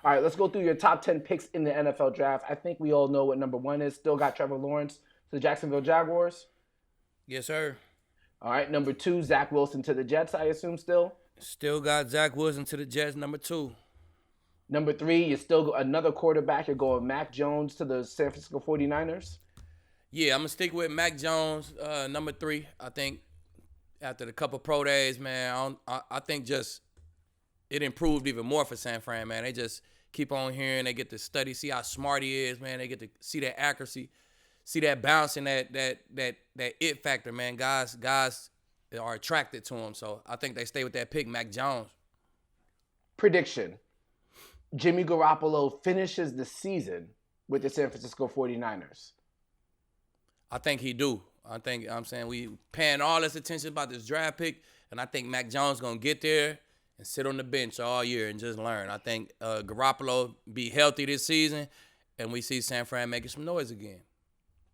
All right, let's go through your top 10 picks in the NFL draft. I think we all know what number one is. Still got Trevor Lawrence to the Jacksonville Jaguars. Yes, sir. All right, number two, Zach Wilson to the Jets, I assume still. Still got Zach Wilson to the Jets, number 2. Number three, you still go another quarterback. You're going Mac Jones to the San Francisco 49ers. Yeah, I'm going to stick with Mac Jones, number 3. I think after the couple pro days, man, I think just it improved even more for San Fran, man. They just keep on hearing. They get to study, see how smart he is, man. They get to see that accuracy, see that bounce and that it factor, man. Guys are attracted to him. So I think they stay with that pick, Mac Jones. Prediction. Jimmy Garoppolo finishes the season with the San Francisco 49ers. I think he do. I'm saying we paying all this attention about this draft pick, and I think Mac Jones going to get there and sit on the bench all year and just learn. I think Garoppolo be healthy this season, and we see San Fran making some noise again.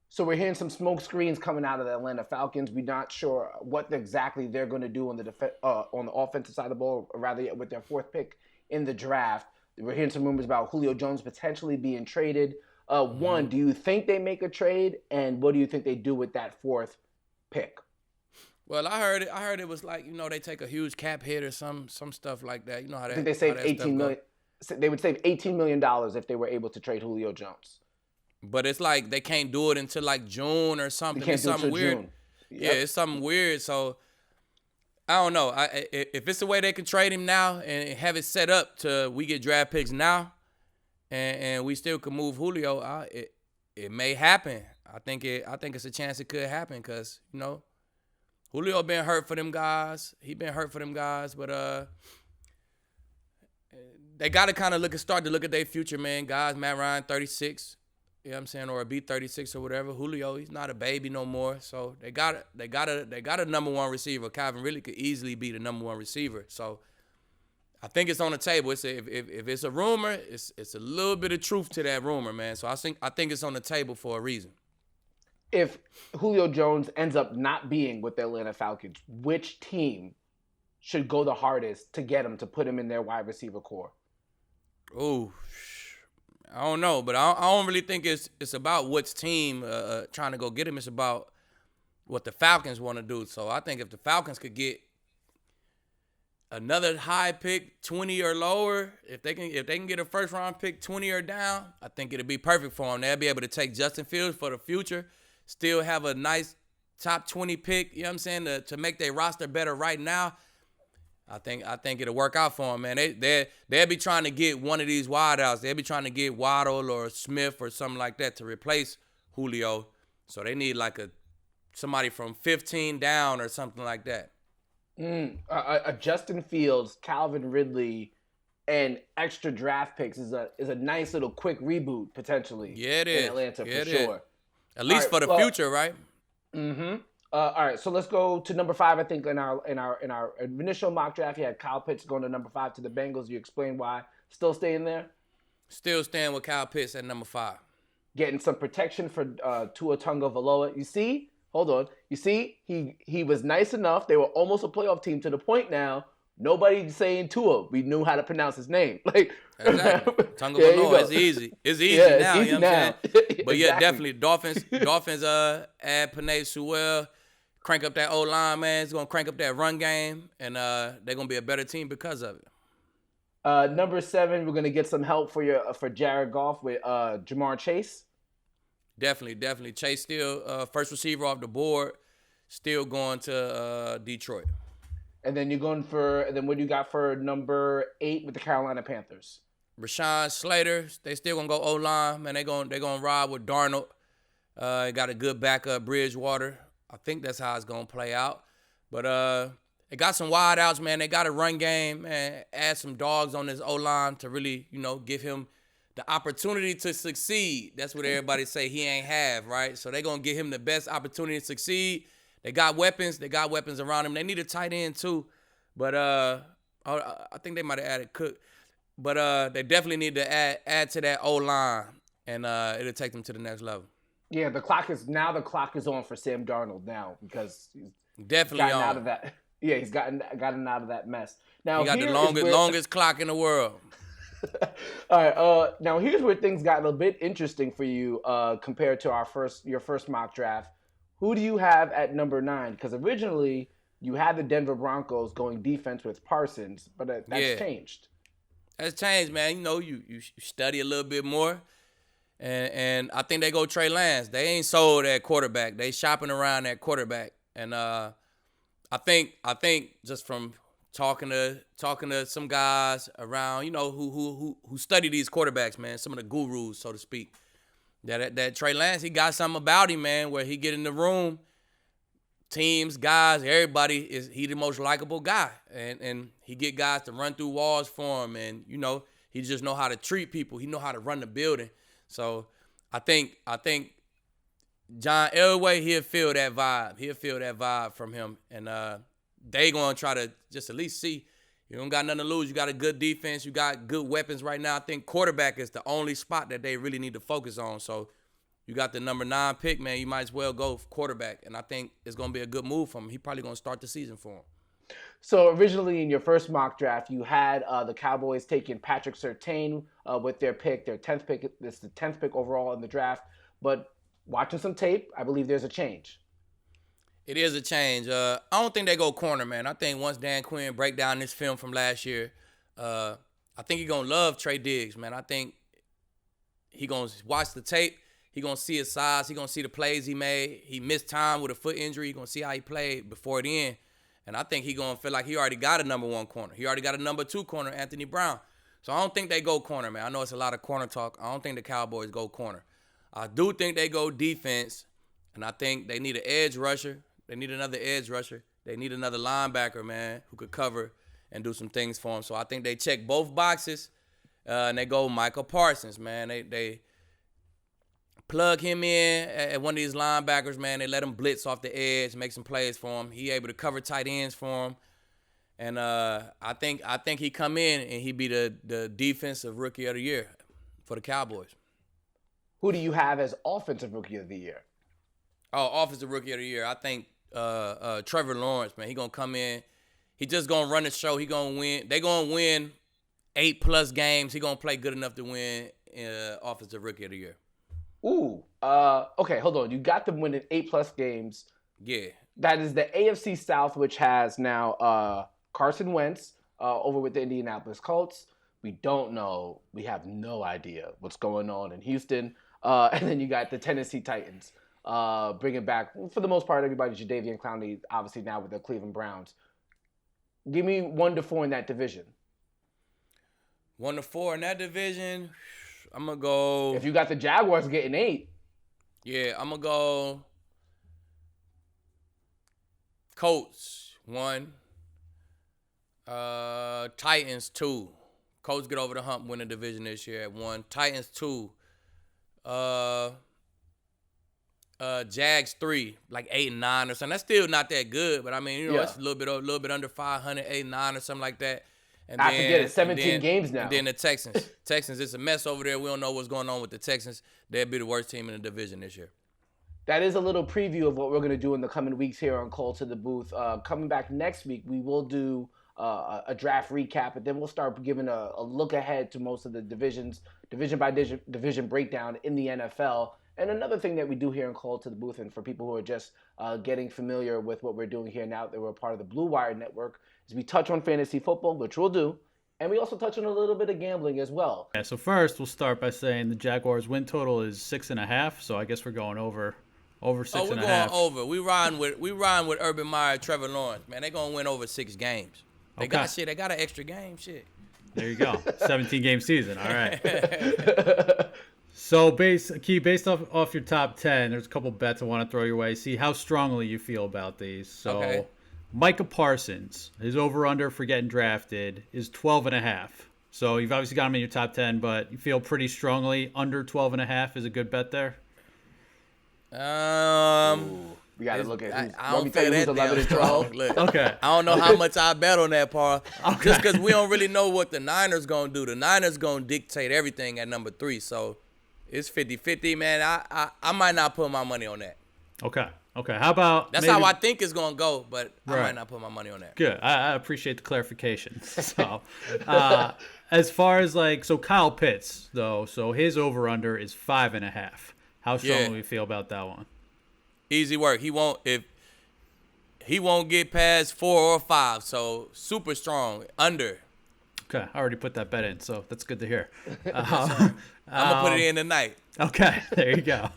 So we're hearing some smoke screens coming out of the Atlanta Falcons. We're not sure what exactly they're going to do on the offensive side of the ball, or rather with their fourth pick in the draft. We're hearing some rumors about Julio Jones potentially being traded. One, do you think they make a trade, and what do you think they do with that fourth pick? Well, I heard it was like, they take a huge cap hit or some stuff like that. You know how that. I think they saved $18 million. They would save $18 million if they were able to trade Julio Jones. But it's like they can't do it until like June or something. They can't it's do it something until weird. June. Yep. Yeah, it's something weird. So I don't know. If it's the way they can trade him now and have it set up to we get draft picks now, and we still can move Julio, it may happen. I think it's a chance it could happen because Julio been hurt for them guys. He been hurt for them guys, but they got to kind of start to look at their future, man. Guys, Matt Ryan, 36. You know what I'm saying, or be 36 or whatever. Julio, he's not a baby no more. So they got a number one receiver. Calvin really could easily be the number one receiver. So I think it's on the table. If it's a rumor, it's a little bit of truth to that rumor, man. So I think it's on the table for a reason. If Julio Jones ends up not being with the Atlanta Falcons, which team should go the hardest to get him, to put him in their wide receiver core? Ooh, I don't know, but I don't really think it's about which team trying to go get him. It's about what the Falcons want to do. So I think if the Falcons could get another high pick, 20 or lower, if they can get a first round pick, 20 or down, I think it'll be perfect for them. They'll be able to take Justin Fields for the future, still have a nice top 20 pick. You know what I'm saying, to make their roster better right now. I think it'll work out for them, man. They'll be trying to get one of these wideouts. They'll be trying to get Waddle or Smith or something like that to replace Julio. So they need like somebody from 15 down or something like that. A Justin Fields, Calvin Ridley, and extra draft picks is a nice little quick reboot potentially. Yeah, it is. In Atlanta yeah, for sure. At least for the future, right? Mm-hmm. All right, so let's go to number 5. I think in our initial mock draft, you had Kyle Pitts going to number 5 to the Bengals. You explained why. Still staying there? Still staying with Kyle Pitts at number 5. Getting some protection for Tua Tagovailoa. You see? Hold on. You see? He was nice enough. They were almost a playoff team to the point now nobody's saying Tua. We knew how to pronounce his name. Like exactly. Tagovailoa is easy. It's easy now. It's easy you know now. what I'm saying? But yeah, Exactly. definitely. Dolphins add Penei Sewell. Crank up that O-line, man. It's going to crank up that run game, and they're going to be a better team because of it. Number 7, we're going to get some help for Jared Goff with Jamar Chase. Definitely. Chase still first receiver off the board, still going to Detroit. And then what do you got for number 8 with the Carolina Panthers? Rashawn Slater, they still going to go O-line, man. They're going to ride with Darnold. Got a good backup, Bridgewater. I think that's how it's going to play out. But they got some wide outs, man. They got a run game, man. Add some dogs on this O-line to really, give him the opportunity to succeed. That's what everybody say he ain't have, right? So they're going to give him the best opportunity to succeed. They got weapons. They got weapons around him. They need a tight end too. But I think they might have added Cook. But they definitely need to add to that O-line, and it'll take them to the next level. Yeah, the clock is on for Sam Darnold now because he's Definitely gotten on. out of that. Yeah, he's gotten out of that mess. Now He got the here is where- longest clock in the world. All right. Now here's where things got a bit interesting for you compared to your first mock draft. Who do you have at number 9? Because originally you had the Denver Broncos going defense with Parsons, but that's Yeah, changed. that's changed, man. You know, you study a little bit more. And I think they go Trey Lance. They ain't sold at quarterback. They shopping around at quarterback. And I think just from talking to some guys around, you know, who study these quarterbacks, man, some of the gurus, so to speak, that Trey Lance, he got something about him, man, where he get in the room, teams, guys, everybody he the most likable guy. And he get guys to run through walls for him, and you know, he just know how to treat people. He know how to run the building. So I think John Elway, he'll feel that vibe. He'll feel that vibe from him. And they going to try to just at least see. You don't got nothing to lose. You got a good defense. You got good weapons right now. I think quarterback is the only spot that they really need to focus on. So you got the number 9 pick, man. You might as well go for quarterback. And I think it's going to be a good move for him. He probably going to start the season for him. So originally in your first mock draft, you had the Cowboys taking Patrick Surtain with their 10th pick. This is the 10th pick overall in the draft. But watching some tape, I believe there's a change. It is a change. I don't think they go corner, man. I think once Dan Quinn break down this film from last year, I think he's going to love Trey Diggs, man. I think he going to watch the tape. He going to see his size. He going to see the plays he made. He missed time with a foot injury. He going to see how he played before the end. And I think he going to feel like he already got a number 1 corner. He already got a number 2 corner, Anthony Brown. So I don't think they go corner, man. I know it's a lot of corner talk. I don't think the Cowboys go corner. I do think they go defense, and I think they need an edge rusher. They need another edge rusher. They need another linebacker, man, who could cover and do some things for them. So I think they check both boxes, and they go Michael Parsons, man. They plug him in at one of these linebackers, man. They let him blitz off the edge, make some plays for him. He able to cover tight ends for him. And I think he come in and he be the defensive rookie of the year for the Cowboys. Who do you have as offensive rookie of the year? Oh, offensive rookie of the year. I think Trevor Lawrence, man. He going to come in. He just going to run the show. He going to win. They going to win 8+ games. He going to play good enough to win offensive rookie of the year. Ooh. Okay, hold on. You got them winning 8+ games. Yeah. That is the AFC South, which has now Carson Wentz over with the Indianapolis Colts. We don't know. We have no idea what's going on in Houston. And then you got the Tennessee Titans bringing back, for the most part, everybody, Jadeveon Clowney, obviously now with the Cleveland Browns. Give me 1-4 in that division. 1-4 in that division. I'm going to go. If you got the Jaguars getting 8. Yeah, I'm going to go Colts 1. Titans 2. Colts get over the hump, win the division this year at 1. Titans 2. Jags 3, like 8 and 9 or something. That's still not that good, but I mean, you know, it's a little bit under 500, 8 and 9 or something like that. And I forget it, 17 games now. And then the Texans. Texans, it's a mess over there. We don't know what's going on with the Texans. They'll be the worst team in the division this year. That is a little preview of what we're going to do in the coming weeks here on Call to the Booth. Coming back next week, we will do a draft recap, and then we'll start giving a look ahead to most of the division by division breakdown in the NFL. And another thing that we do here in Call to the Booth, and for people who are just getting familiar with what we're doing here now that we're part of the Blue Wire Network, is we touch on fantasy football, which we'll do, and we also touch on a little bit of gambling as well. Yeah, so first we'll start by saying the Jaguars' win total is 6.5, so I guess we're going over 6.5. Oh, we're going over. We riding with Urban Meyer, Trevor Lawrence, man. They gonna win over 6 games. They got shit. They got an extra game, shit. There you go. 17-game season. All right. So, based off your top 10, there's a couple bets I want to throw your way. See how strongly you feel about these. So, okay. Micah Parsons, his over/under for getting drafted is 12.5. So, you've obviously got him in your top 10, but you feel pretty strongly under 12.5 is a good bet there? We got to look at who's, I don't feel that 11 and 12. Look, Okay. I don't know how much I bet on that, Paul. Okay. Just because we don't really know what the Niners going to do. The Niners going to dictate everything at number 3. So, it's 50-50, man. I might not put my money on that. Okay. How about That's how I think it's going to go, but I might not put my money on that. Good. I appreciate the clarification. So, as far as so Kyle Pitts though, so his over under is 5.5. How strongly do you feel about that one? Easy work. He won't get past 4 or 5. So super strong under. Okay, I already put that bet in, so that's good to hear. I'm gonna put it in tonight. Okay, there you go.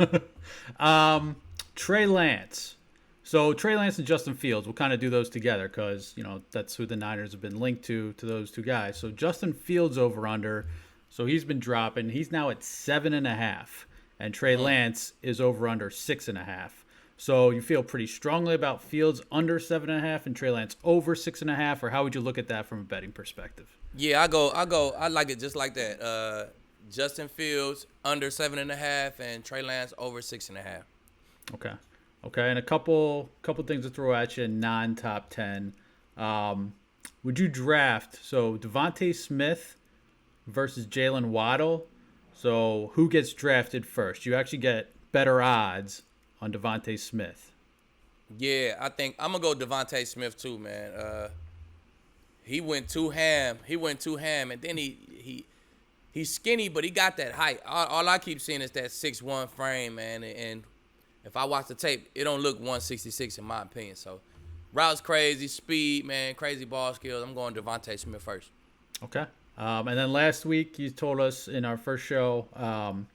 Trey Lance. So Trey Lance and Justin Fields, we'll kind of do those together because, that's who the Niners have been linked to those two guys. So Justin Fields over under. So he's been dropping. He's now at 7.5. And Trey Lance is over under 6.5. So you feel pretty strongly about Fields under 7.5 and Trey Lance over 6.5, or how would you look at that from a betting perspective? Yeah, I like it just like that. Justin Fields under 7.5 and Trey Lance over 6.5. Okay, and a couple things to throw at you in non-top 10. Would you draft Devontae Smith versus Jalen Waddle? So who gets drafted first? You actually get better odds on Devontae Smith. Yeah, I think I'm gonna go Devontae Smith too, man. He went too ham, and then he's skinny, but he got that height. All I keep seeing is that 6'1" frame, man, and if I watch the tape, it don't look 166 in my opinion. So, routes crazy, speed, man, crazy ball skills. I'm going Devontae Smith first. Okay. And then last week you told us in our first show you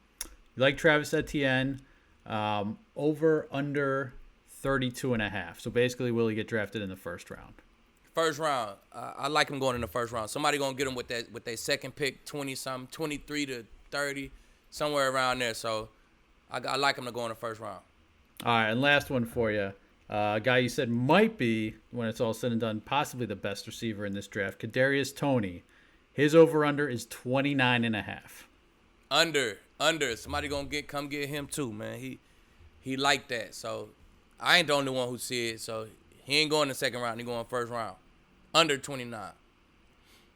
like Travis Etienne over under 32.5. So basically, will he get drafted in the first round? First round. I like him going in the first round. Somebody gonna get him with their second pick, 20-something, 23 to 30, somewhere around there. So I like him to go in the first round. All right, and last one for you. A guy you said might be, when it's all said and done, possibly the best receiver in this draft, Kadarius Toney. His over-under is 29.5. Under. Somebody gonna come get him too, man. He like that. So I ain't the only one who see it. So he ain't going in the second round. He going first round. Under 29.